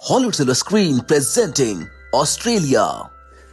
Hollywood silver screen presenting Australia.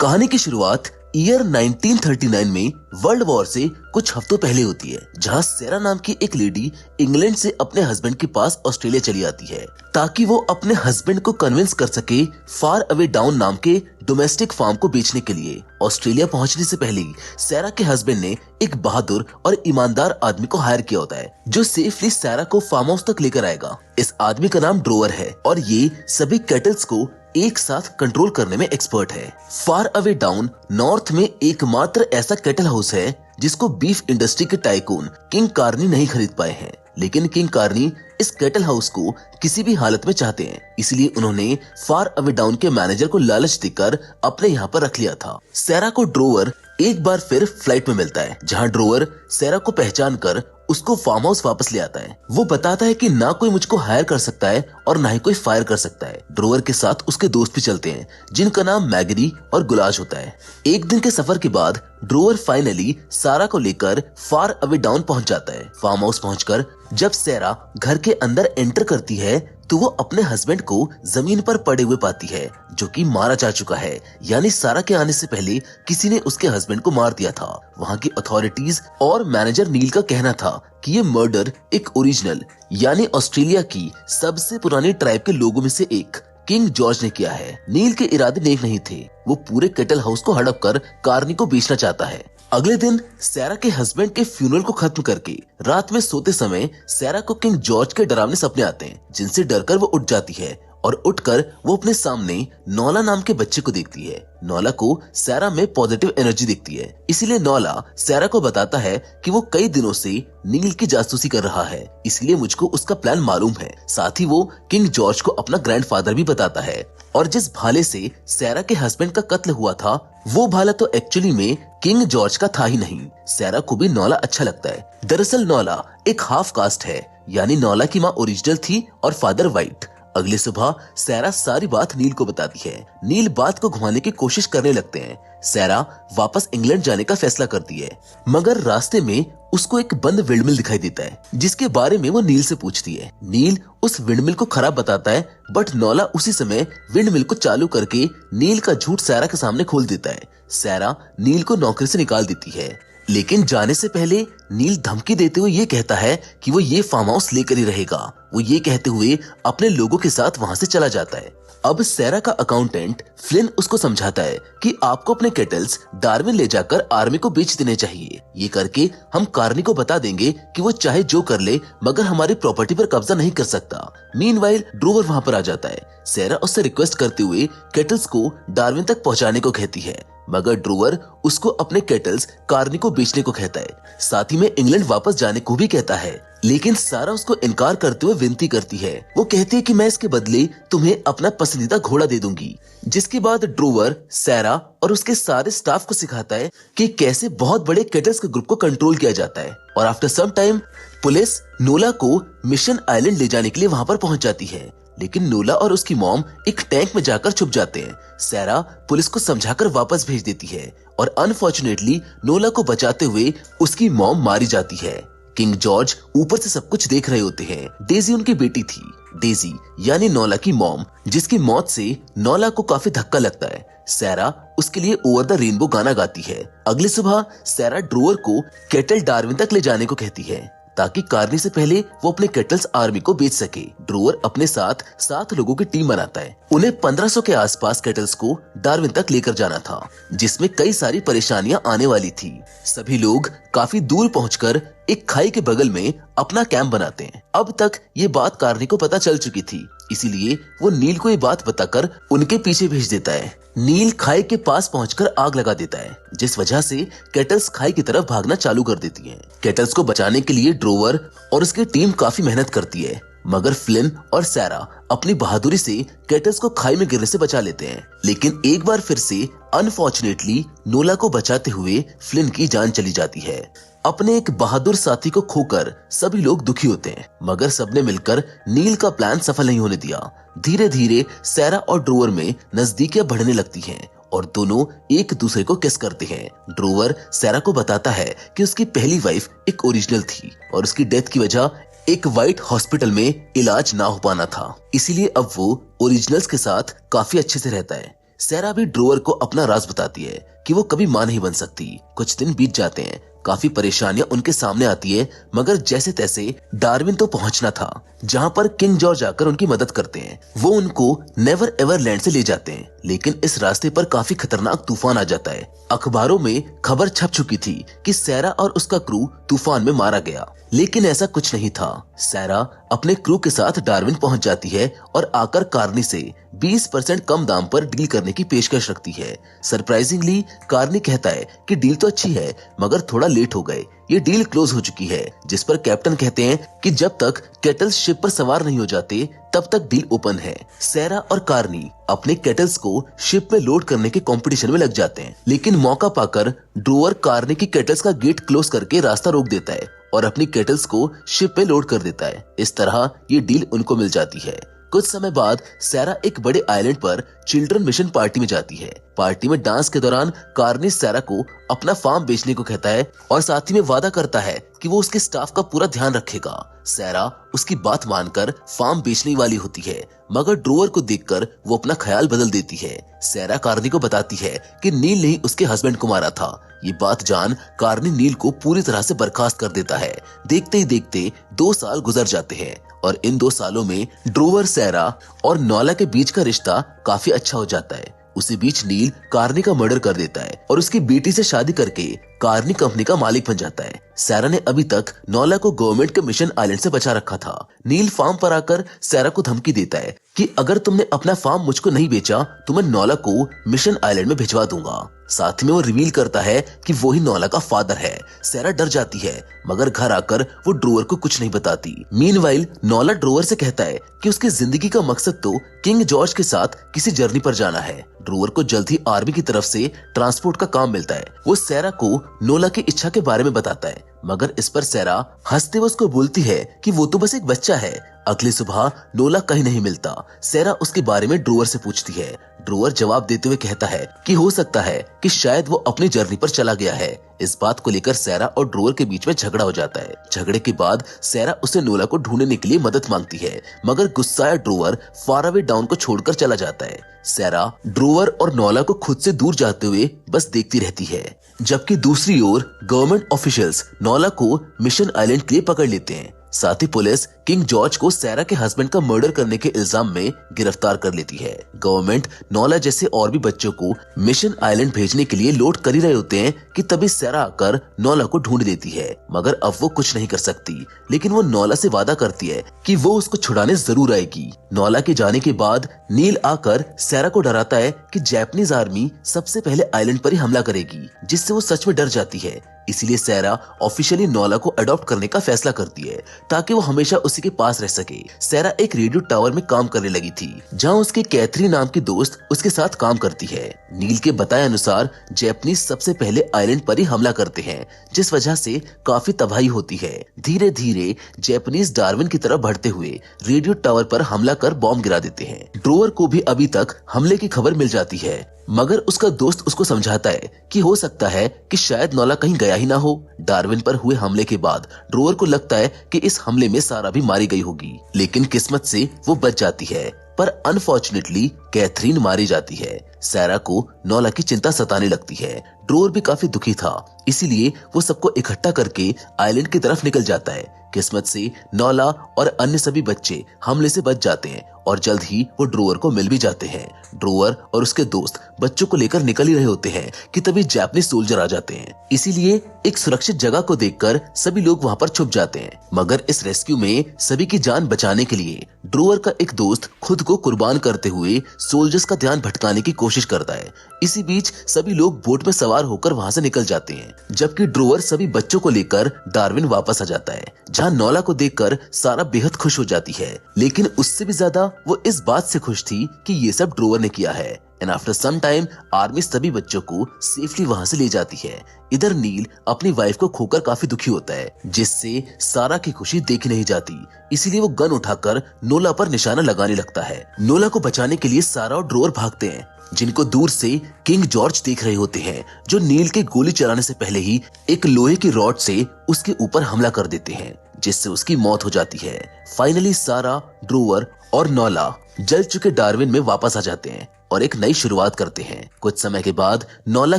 कहानी की शुरुआत ईयर 1939 में वर्ल्ड वॉर से कुछ हफ्तों पहले होती है, जहां सेरा नाम की एक लेडी इंग्लैंड से अपने हस्बैंड के पास ऑस्ट्रेलिया चली आती है ताकि वो अपने हस्बैंड को कन्विंस कर सके फार अवे डाउन नाम के डोमेस्टिक फार्म को बेचने के लिए। ऑस्ट्रेलिया पहुंचने से पहले ही सेरा के हस्बैंड ने एक बहादुर और ईमानदार आदमी को हायर किया होता है जो सेफली सेरा को फार्म हाउस तक लेकर आएगा। इस आदमी का नाम ड्रोवर है और ये सभी कैटल्स को एक साथ कंट्रोल करने में एक्सपर्ट है। फार अवे डाउन नॉर्थ में एकमात्र ऐसा कैटल हाउस है जिसको बीफ इंडस्ट्री के टाइकून किंग कार्नी नहीं खरीद पाए हैं, लेकिन किंग कार्नी इस कैटल हाउस को किसी भी हालत में चाहते हैं, इसलिए उन्होंने फार अवे डाउन के मैनेजर को लालच देकर अपने यहाँ पर रख लिया था। सेरा को ड्रोवर एक बार फिर फ्लाइट में मिलता है, जहाँ ड्रोवर सेरा को पहचान कर उसको फार्म हाउस वापस ले आता है। वो बताता है कि ना कोई मुझको हायर कर सकता है और ना ही कोई फायर कर सकता है। ड्रोवर के साथ उसके दोस्त भी चलते हैं जिनका नाम मैगरी और गुलाज होता है। एक दिन के सफर के बाद ड्रोवर फाइनली सारा को लेकर फार अवे डाउन पहुंच जाता है। फार्म हाउस पहुंचकर जब सेरा घर के अंदर एंटर करती है तो वो अपने हस्बैंड को जमीन पर पड़े हुए पाती है, जो कि मारा जा चुका है, यानी सारा के आने से पहले किसी ने उसके हस्बैंड को मार दिया था। वहाँ की अथॉरिटीज और मैनेजर नील का कहना था कि ये मर्डर एक ओरिजिनल यानी ऑस्ट्रेलिया की सबसे पुरानी ट्राइब के लोगों में से एक किंग जॉर्ज ने किया है। नील के इरादे नेक नहीं थे, वो पूरे कैटल हाउस को हड़प कर कार्नी को बेचना चाहता है। अगले दिन सेरा के हस्बैंड के फ्यूनरल को खत्म करके रात में सोते समय सेरा को किंग जॉर्ज के डरावने सपने आते हैं, जिनसे डरकर वो उठ जाती है और उठकर वो अपने सामने नौला नाम के बच्चे को देखती है। नौला को सेरा में पॉजिटिव एनर्जी दिखती है, इसीलिए नौला सेरा को बताता है कि वो कई दिनों से नील की जासूसी कर रहा है, इसलिए मुझको उसका प्लान मालूम है। साथ ही वो किंग जॉर्ज को अपना ग्रैंडफादर भी बताता है और जिस भाले से सेरा के हस्बैंड का कत्ल हुआ था वो भाला तो एक्चुअली में किंग जॉर्ज का था ही नहीं। सेरा को भी नौला अच्छा लगता है। दरअसल नौला एक हाफ कास्ट है, यानी नौला की माँ ओरिजिनल थी और फादर व्हाइट। अगली सुबह सेरा सारी बात नील को बताती है। नील बात को घुमाने की कोशिश करने लगते हैं। सेरा वापस इंग्लैंड जाने का फैसला करती है, मगर रास्ते में उसको एक बंद विंडमिल दिखाई देता है जिसके बारे में वो नील से पूछती है। नील उस विंडमिल को खराब बताता है, बट नौला उसी समय विंडमिल को चालू करके नील का झूठ सेरा के सामने खोल देता है। सेरा नील को नौकरी से निकाल देती है, लेकिन जाने से पहले नील धमकी देते हुए ये कहता है कि वो ये फार्म हाउस लेकर ही रहेगा। वो ये कहते हुए अपने लोगों के साथ वहाँ से चला जाता है। अब सेरा का अकाउंटेंट फ्लिन उसको समझाता है कि आपको अपने केटल्स डार्विन ले जाकर आर्मी को बेच देने चाहिए। ये करके हम कार्नी को बता देंगे कि वो चाहे जो कर ले मगर हमारी प्रॉपर्टी पर कब्जा नहीं कर सकता। मीनवाइल ड्रोवर वहाँ पर आ जाता है। सेरा उससे रिक्वेस्ट करते हुए केटल्स को डार्विन तक पहुँचाने को कहती है, मगर ड्रोवर उसको अपने केटल्स कार्नी को बेचने को कहता है। साथ ही में इंग्लैंड वापस जाने को भी कहता है, लेकिन सारा उसको इनकार करते हुए विनती करती है। वो कहती है कि मैं इसके बदले तुम्हें अपना पसंदीदा घोड़ा दे दूंगी। जिसके बाद ड्रोवर सेरा और उसके सारे स्टाफ को सिखाता है कि कैसे बहुत बड़े केटल्स के ग्रुप को कंट्रोल किया जाता है। और आफ्टर सम टाइम पुलिस नोला को मिशन आइलैंड ले जाने के लिए वहाँ पर पहुँच जाती है, लेकिन नोला और उसकी मॉम एक टैंक में जाकर छुप जाते हैं। सेरा पुलिस को समझाकर वापस भेज देती है और अनफॉर्चुनेटली नोला को बचाते हुए उसकी मॉम मारी जाती है। किंग जॉर्ज ऊपर से सब कुछ देख रहे होते हैं। डेजी उनकी बेटी थी। डेजी यानी नोला की मॉम, जिसकी मौत से नोला को काफी धक्का लगता है। सेरा उसके लिए ओवर द रेनबो गाना गाती है। अगली सुबह सेरा ड्रोवर को केटल डार्विन तक ले जाने को कहती है ताकि कार्नी से पहले वो अपने केटल्स आर्मी को बेच सके। ड्रोवर अपने साथ 7 लोगों की टीम बनाता है। उन्हें 1500 के आसपास केटल्स को डार्विन तक लेकर जाना था, जिसमें कई सारी परेशानियां आने वाली थी। सभी लोग काफी दूर पहुंचकर एक खाई के बगल में अपना कैंप बनाते हैं। अब तक ये बात कार्नी को पता चल चुकी थी, इसीलिए वो नील को ये बात बताकर उनके पीछे भेज देता है। नील खाई के पास पहुंचकर आग लगा देता है, जिस वजह से केटल्स खाई की तरफ भागना चालू कर देती हैं। केटल्स को बचाने के लिए ड्रोवर और उसकी टीम काफी मेहनत करती है, मगर फ्लिन और सेरा अपनी बहादुरी से केटल्स को खाई में गिरने से बचा लेते हैं। लेकिन एक बार फिर से अनफॉर्चुनेटली नोला को बचाते हुए फ्लिन की जान चली जाती है। अपने एक बहादुर साथी को खोकर सभी लोग दुखी होते हैं, मगर सबने मिलकर नील का प्लान सफल नहीं होने दिया। धीरे धीरे सेरा और ड्रोवर में नजदीकियां बढ़ने लगती हैं और दोनों एक दूसरे को किस करते हैं। ड्रोवर सेरा को बताता है कि उसकी पहली वाइफ एक ओरिजिनल थी और उसकी डेथ की वजह एक व्हाइट हॉस्पिटल में इलाज ना हो पाना था, इसीलिए अब वो ओरिजिनल्स के साथ काफी अच्छे से रहता है। सैरा भी ड्रोवर को अपना राज बताती है कि वो कभी मां नहीं बन सकती। कुछ दिन बीत जाते हैं, काफी परेशानियां उनके सामने आती है, मगर जैसे तैसे डार्विन तो पहुंचना था, जहां पर किंग जॉर्ज आकर उनकी मदद करते हैं। वो उनको नेवर एवर लैंड से ले जाते हैं, लेकिन इस रास्ते पर काफी खतरनाक तूफान आ जाता है। अखबारों में खबर छप चुकी थी कि सैरा और उसका क्रू तूफान में मारा गया, लेकिन ऐसा कुछ नहीं था। सैरा अपने क्रू के साथ डार्विन पहुंच जाती है और आकर कार्नी से 20% कम दाम पर डील करने की पेशकश रखती है। सरप्राइजिंगली कार्नी कहता है कि डील तो अच्छी है, मगर थोड़ा लेट हो गए, ये डील क्लोज हो चुकी है। जिस पर कैप्टन कहते हैं कि जब तक केटल्स शिप पर सवार नहीं हो जाते तब तक डील ओपन है। सैरा और कार्नी अपने केटल्स को शिप में लोड करने के कंपटीशन में लग जाते हैं, लेकिन मौका पाकर ड्रोवर कार्नी की केटल्स का गेट क्लोज करके रास्ता रोक देता है और अपनी केटल्स को शिप में लोड कर देता है। इस तरह ये डील उनको मिल जाती है। कुछ समय बाद सैरा एक बड़े आइलैंड पर चिल्ड्रन मिशन पार्टी में जाती है। पार्टी में डांस के दौरान कार्नी सैरा को अपना फार्म बेचने को कहता है और साथ ही में वादा करता है कि वो उसके स्टाफ का पूरा ध्यान रखेगा। सैरा उसकी बात मानकर फार्म बेचने वाली होती है, मगर ड्रोवर को देखकर वो अपना ख्याल बदल देती है। सैरा कार्नी को बताती है कि नील ने ही उसके हस्बैंड को मारा था। ये बात जान कार्नी नील को पूरी तरह से बर्खास्त कर देता है। देखते ही देखते 2 साल गुजर जाते हैं और इन 2 सालों में ड्रोवर, सैरा और नॉला के बीच का रिश्ता काफी अच्छा हो जाता है। उसी बीच नील कार्नी का मर्डर कर देता है और उसकी बेटी से शादी करके कार्नी कंपनी का मालिक बन जाता है। सैरा ने अभी तक नॉला को गवर्नमेंट के मिशन आइलैंड से बचा रखा था। नील फार्म पर आकर सैरा को धमकी देता है कि अगर तुमने अपना फार्म मुझको नहीं बेचा तो मैं नॉला को मिशन आइलैंड में भिजवा दूंगा। साथ में वो रिवील करता है कि वो ही नॉला का फादर है। सैरा डर जाती है, मगर घर आकर वो ड्रोवर को कुछ नहीं बताती। मीनवाइल नॉला ड्रोवर से कहता है कि उसकी जिंदगी का मकसद तो किंग जॉर्ज के साथ किसी जर्नी पर जाना है। ड्रोवर को जल्द ही आर्मी की तरफ से ट्रांसपोर्ट का काम मिलता है। वो सैरा को नॉला की इच्छा के बारे में बताता है, मगर इस पर सैरा हंसते हुए उसको बोलती है कि वो तो बस एक बच्चा है। अगली सुबह नॉला कहीं नहीं मिलता। सैरा उसके बारे में ड्रोवर से पूछती है। ड्रोवर जवाब देते हुए कहता है कि हो सकता है कि शायद वो अपनी जर्नी पर चला गया है। इस बात को लेकर सैरा और ड्रोवर के बीच में झगड़ा हो जाता है। झगड़े के बाद सैरा उसे नॉला को ढूंढने के लिए मदद मांगती है, मगर गुस्साया ड्रोवर फार अवे डाउन को छोड़कर चला जाता है। सैरा ड्रोवर और नॉला को खुद से दूर जाते हुए बस देखती रहती है, जबकि दूसरी ओर गवर्नमेंट ऑफिशियल्स नॉला को मिशन आइलैंड के लिए पकड़ लेते हैं। साथ ही पुलिस किंग जॉर्ज को सैरा के हस्बैंड का मर्डर करने के इल्जाम में गिरफ्तार कर लेती है। गवर्नमेंट नॉला जैसे और भी बच्चों को मिशन आइलैंड भेजने के लिए लोड कर ही रहे होते हैं कि तभी सैरा आकर नॉला को ढूंढ लेती है, मगर अब वो कुछ नहीं कर सकती। लेकिन वो नॉला से वादा करती है कि वो उसको छुड़ाने जरूर आएगी। नॉला के जाने के बाद नील आकर सैरा को डराता है कि जापानीज आर्मी सबसे पहले आइलैंड पर ही हमला करेगी, जिससे वो सच में डर जाती है। इसीलिए सैरा ऑफिशियली नॉला को अडॉप्ट करने का फैसला करती है ताकि वो हमेशा उसी के पास रह सके। सैरा एक रेडियो टावर में काम करने लगी थी, जहां उसके कैथरी नाम की दोस्त उसके साथ काम करती है। नील के बताए अनुसार जापानीज सबसे पहले आइलैंड पर ही हमला करते हैं, जिस वजह से काफी तबाही होती है। धीरे धीरे जापानीज डार्विन की तरफ बढ़ते हुए रेडियो टावर पर हमला कर बॉम्ब गिरा देते हैं। ड्रोवर को भी अभी तक हमले की खबर मिल जाती है, मगर उसका दोस्त उसको समझाता है कि हो सकता है कि शायद नॉला कहीं गया ही ना हो। डार्विन पर हुए हमले के बाद ड्रोवर को लगता है कि इस हमले में सारा भी मारी गई होगी, लेकिन किस्मत से वो बच जाती है। पर अनफॉर्चुनेटली कैथरीन मारी जाती है। सैरा को नॉला की चिंता सताने लगती है। ड्रोवर भी काफी दुखी था, इसीलिए वो सबको इकट्ठा करके आइलैंड की तरफ निकल जाता है। किस्मत से नॉला और अन्य सभी बच्चे हमले से बच जाते हैं और जल्द ही वो ड्रोवर को मिल भी जाते हैं। ड्रोवर और उसके दोस्त बच्चों को लेकर निकल ही रहे होते हैं कि तभी जापानीज सोल्जर आ जाते हैं। इसीलिए एक सुरक्षित जगह को देखकर सभी लोग वहां पर छुप जाते हैं, मगर इस रेस्क्यू में सभी की जान बचाने के लिए ड्रोवर का एक दोस्त खुद को कुर्बान करते हुए सोल्जर्स का ध्यान भटकाने की कोशिश करता है। इसी बीच सभी लोग बोट में सवार होकर वहां से निकल जाते हैं, जबकि ड्रोवर सभी बच्चों को लेकर डार्विन वापस आ जाता है, जहां नॉला को देखकर सारा बेहद खुश हो जाती है। लेकिन उससे भी ज्यादा वो इस बात से खुश थी कि ये सब ड्रोवर ने किया है। And after some time army सभी बच्चों को सेफली वहां से ले जाती है। इधर नील अपनी वाइफ को खोकर काफी दुखी होता है, जिससे सारा की खुशी देखी नहीं जाती। इसीलिए वो गन उठाकर नोला पर निशाना लगाने लगता है। नोला को बचाने के लिए सारा और ड्रोवर भागते हैं, जिनको दूर से किंग जॉर्ज देख रहे होते हैं, जो नील के गोली चलाने से पहले ही एक लोहे की रॉड से उसके ऊपर हमला कर देते हैं, जिससे उसकी मौत हो जाती है। फाइनली सारा, ड्रोवर और नोला जल चुके डार्विन में वापस आ जाते हैं और एक नई शुरुआत करते हैं। कुछ समय के बाद नोला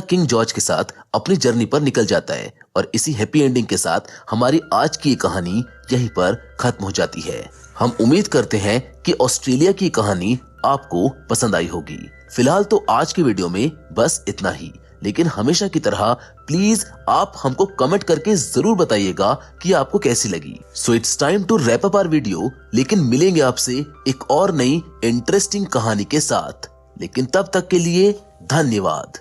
किंग जॉर्ज के साथ अपनी जर्नी पर निकल जाता है और इसी हैप्पी एंडिंग के साथ हमारी आज की ये कहानी यहीं पर खत्म हो जाती है। हम उम्मीद करते हैं कि ऑस्ट्रेलिया की कहानी आपको पसंद आई होगी। फिलहाल तो आज की वीडियो में बस इतना ही, लेकिन हमेशा की तरह प्लीज आप हमको कमेंट करके जरूर बताइएगा कि आपको कैसी लगी। So it's time to wrap up our video, लेकिन मिलेंगे आपसे एक और नई इंटरेस्टिंग कहानी के साथ। लेकिन तब तक के लिए धन्यवाद।